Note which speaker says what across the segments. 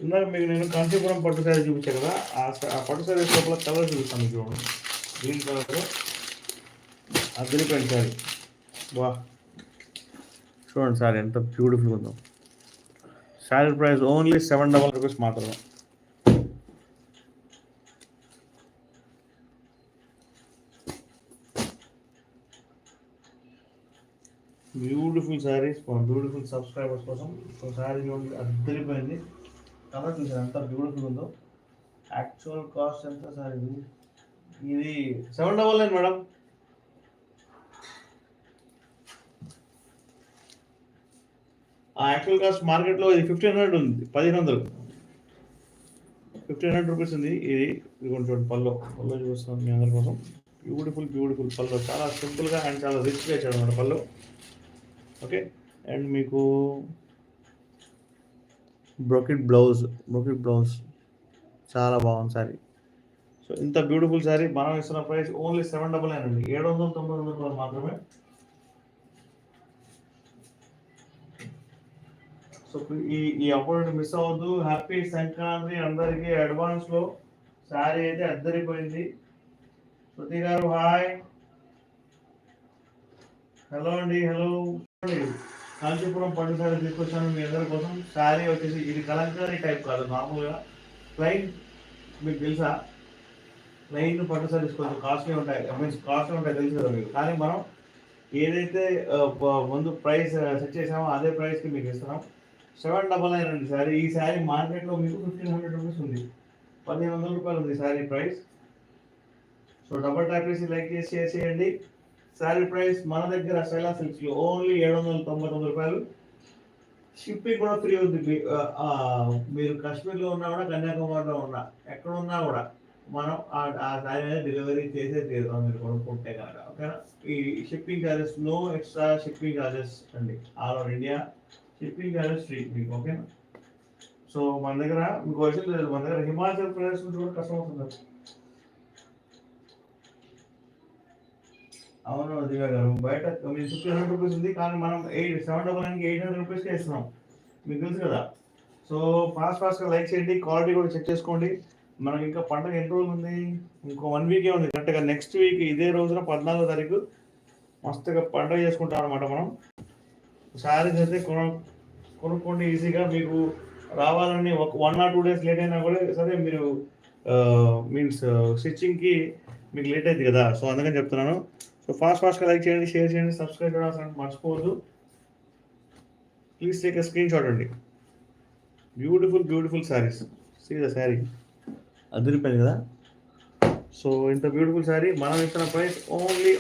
Speaker 1: ఇందాక మీకు నేను కాంచీపురం పట్టు శారీ చూపించాను కదా, ఆ పట్టు శారీ లోపల కలర్ చూపిస్తాను మీకు చూడండి. గ్రీన్ కలర్ అద్దరిపోయిన శారీ. వా, చూడండి శారీ ఎంత బ్యూటిఫుల్ ఉందో. శారీ ప్రైస్ ఓన్లీ ₹700 మాత్రమే. బ్యూటిఫుల్ శారీస్ బ్యూటిఫుల్ సబ్స్క్రైబర్స్ కోసం. సో శారీ చూడండి అద్దరిపోయింది. కలర్ చూసారు ఎంత బ్యూటిఫుల్ ఉందో. యాక్చువల్ కాస్ట్ ఎంత సార్ ఇది? ఇది 799 మేడం. ఆ యాక్చువల్ కాస్ట్ మార్కెట్లో ఇది 1500 ఉంది. 1500 రూపీస్ ఉంది. ఇది కొంచెం చూడండి పల్లో చూపిస్తున్నాను మీ అందరి కోసం. బ్యూటిఫుల్ పల్లో, చాలా సింపుల్గా అండ్ చాలా రిచ్గా ఇచ్చాడు అనమాట పల్లో. ఓకే, అండ్ మీకు బ్రోకెట్ బ్లౌజ్ చాలా బాగుంది సారీ. సో ఇంత బ్యూటిఫుల్ శారీ మనం ఇస్తున్న ప్రైస్ ఓన్లీ 799 అండి. 799 మాత్రమే. సో ఈ ఆపర్చునిటీ మిస్ అవ్వద్దు. హ్యాపీ సంక్రాంతి అందరికీ అడ్వాన్స్లో. శారీ అయితే అద్దరిపోయింది. శృతి గారు హాయ్, హలో అండి, హలో. కాంచీపురం పట్టు శారీ తీసుకొచ్చాను మీ అందరి కోసం. శారీ వచ్చేసి ఇది కలంకారీ టైప్ కాదు, మామూలుగా ప్లైన్. మీకు తెలుసా ప్లైన్ పట్టు శారీ తీసుకోవచ్చు, కాస్ట్లీ ఉంటాయి, కాస్ట్లీ ఉంటాయి తెలుసు కదా మీకు. కానీ మనం ఏదైతే ముందు ప్రైస్ సెట్ చేసామో అదే ప్రైస్కి మీకు ఇస్తున్నాం. 799 అండి శారీ. ఈ శారీ మార్కెట్లో మీకు 1500 రూపీస్ ఉంది. 1500 రూపాయలు ఉంది sari price. So double tap చేసి లైక్ చేసి షేర్ చేయండి. శారీ ప్రైస్ మన దగ్గర శైలా సిల్క్స్లో ఓన్లీ 799 రూపాయలు. షిప్పింగ్ కూడా ఫ్రీ ఉంది. మీరు కాశ్మీర్లో ఉన్నా కూడా, కన్యాకుమారిలో ఉన్నా, ఎక్కడ ఉన్నా కూడా మనం ఆ శారీ అనేది డెలివరీ చేసే తీరుతాం మీరు కొనుక్కుంటే కనుక. ఓకేనా? ఈ shipping charges, no extra shipping charges అండి. All over India shipping charges free మీకు. ఓకేనా? సో మన దగ్గర మీకు వచ్చింది లేదు, మన దగ్గర హిమాచల్ ప్రదేశ్ నుంచి కూడా కస్టమర్స్ ఉన్నారు. అవును దివ్య గారు, బయట మీరు 1500 రూపీస్ ఉంది, కానీ మనం 799కి 800 రూపీస్కే ఇస్తున్నాం. మీకు తెలుసు కదా. సో ఫాస్ట్గా లైక్ చేయండి, క్వాలిటీ కూడా చెక్ చేసుకోండి. మనకి ఇంకా పండుగ ఎన్ని రోజులు ఉంది? ఇంకో 1 వీకే ఉంది కరెక్ట్గా. నెక్స్ట్ వీక్ ఇదే రోజున 14వ తారీఖు మస్తుగా పండుగ చేసుకుంటాం అనమాట మనం. శారీస్ అయితే కొనుక్కోండి ఈజీగా. మీకు రావాలని 1 or 2 days లేట్ అయినా కూడా సరే, మీరు మీన్స్ స్టిచ్చింగ్కి మీకు లేట్ అయింది కదా. సో అందుకని చెప్తున్నాను. సో ఫాస్ట్గా లైక్ చేయండి, షేర్ చేయండి, సబ్స్క్రైబ్ చేయడం మర్చిపోవద్దు. Please take a screen shot అండి. Beautiful saris. See the sari అదిరిపోయింది కదా. సో ఇంత బ్యూటిఫుల్ శారీ మనం ఇచ్చిన ప్రైస్ ఓన్లీ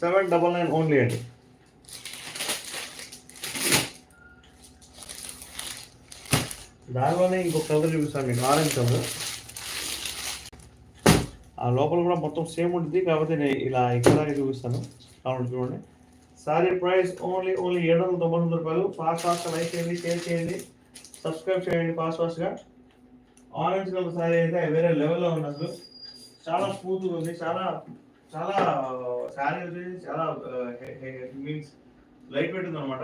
Speaker 1: 799 ఓన్లీ అండి. దానివల్ల ఇంకొక కలర్ చూపిస్తాను మీకు, ఆరెంజ్ కలర్. ఆ లోపల కూడా మొత్తం సేమ్ ఉంటుంది, కాకపోతే నేను ఇలా ఇక్కడ చూపిస్తాను. కావాలి చూడండి. శారీ ప్రైస్ ఓన్లీ 799 రూపాయలు. ఫాస్ట్గా లైక్ చేయండి, షేర్ చేయండి, సబ్స్క్రైబ్ చేయండి ఫాస్ట్గా. ఆరెంజ్ కలర్ శారీ అయితే వేరే లెవెల్లో ఉన్నది. చాలా స్మూత్గా ఉంది. చాలా శారీ వచ్చేసి చాలా మీన్స్ లైట్ వెయిట్ ఉంది అనమాట.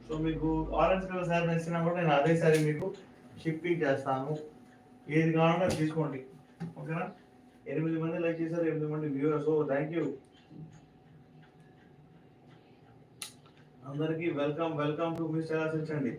Speaker 1: సో మీకు ఆరెంజ్ కలర్ శారీ నచ్చినా కూడా నేను అదే శారీ మీకు షిప్పింగ్ చేస్తాను. ఏది కావాలంటే అది తీసుకోండి. ఓకేనా? 8 మంది లైక్ చేశారు, 8 మంది వ్యూవర్స్. సో థ్యాంక్ యూ అందరికీ. Welcome to miss Shaila silks అండి.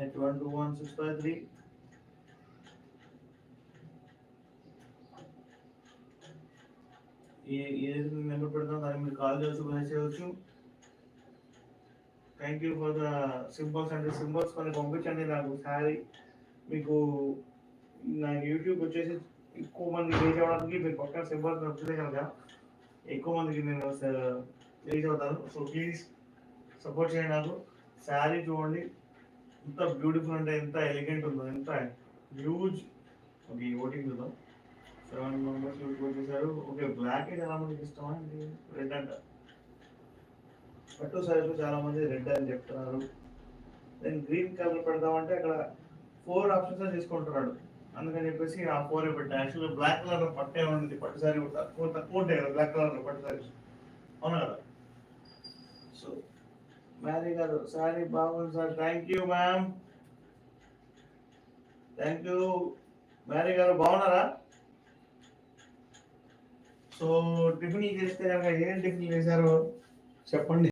Speaker 1: At 121653. ఏదైతే నెంబర్ పెడతాం దాన్ని మీరు కాల్ చేయవచ్చు, మెసేజ్ చేయవచ్చు. Thank you for the symbols అండి. సింబల్స్ కొన్ని పంపించండి నాకు. శారీ మీకు నాకు యూట్యూబ్ వచ్చేసి ఎక్కువ మంది రీచ్ అవ్వడానికి మీరు పక్కన సింబల్స్ నచ్చితే కనుక ఎక్కువ మందికి నేను రీచ్ అవుతాను. సో ప్లీజ్ సపోర్ట్ చేయండి నాకు. శారీ చూడండి ఎంత బ్యూటిఫుల్ అంటే, ఎంత ఎలిగెంట్ ఉందో, ఎంత హ్యూజ్. ఓకే ఓటింగ్ చూద్దాం. 7 మెంబర్స్ వచ్చేసారు. ఓకే బ్లాక్ చాలా మందికి ఇష్టమా అండి, రెడ్ అంట. పట్టు సారీస్ చాలా మంది రెడ్ అని చెప్తున్నారు. దెన్ గ్రీన్ కలర్ పెడదామంటే అక్కడ 4 ఆప్షన్స్ తీసుకుంటున్నాడు. అందుకని చెప్పేసి ఆ 4 పెట్టా. యాక్చువల్గా బ్లాక్ కలర్ పట్టే ఉంటుంది, పట్టు సారీ తక్కువ తక్కువ ఉంటాయి కదా బ్లాక్ కలర్ పట్టు సారీస్, అవునా కదా. సో మ్యారీ గారు సారీ బాగుంది sir, thank you ma'am, thank you. Marry గారు బాగున్నారా? సో టిఫిన్ చేస్తే కనుక ఏం టిఫిన్ చేశారు చెప్పండి.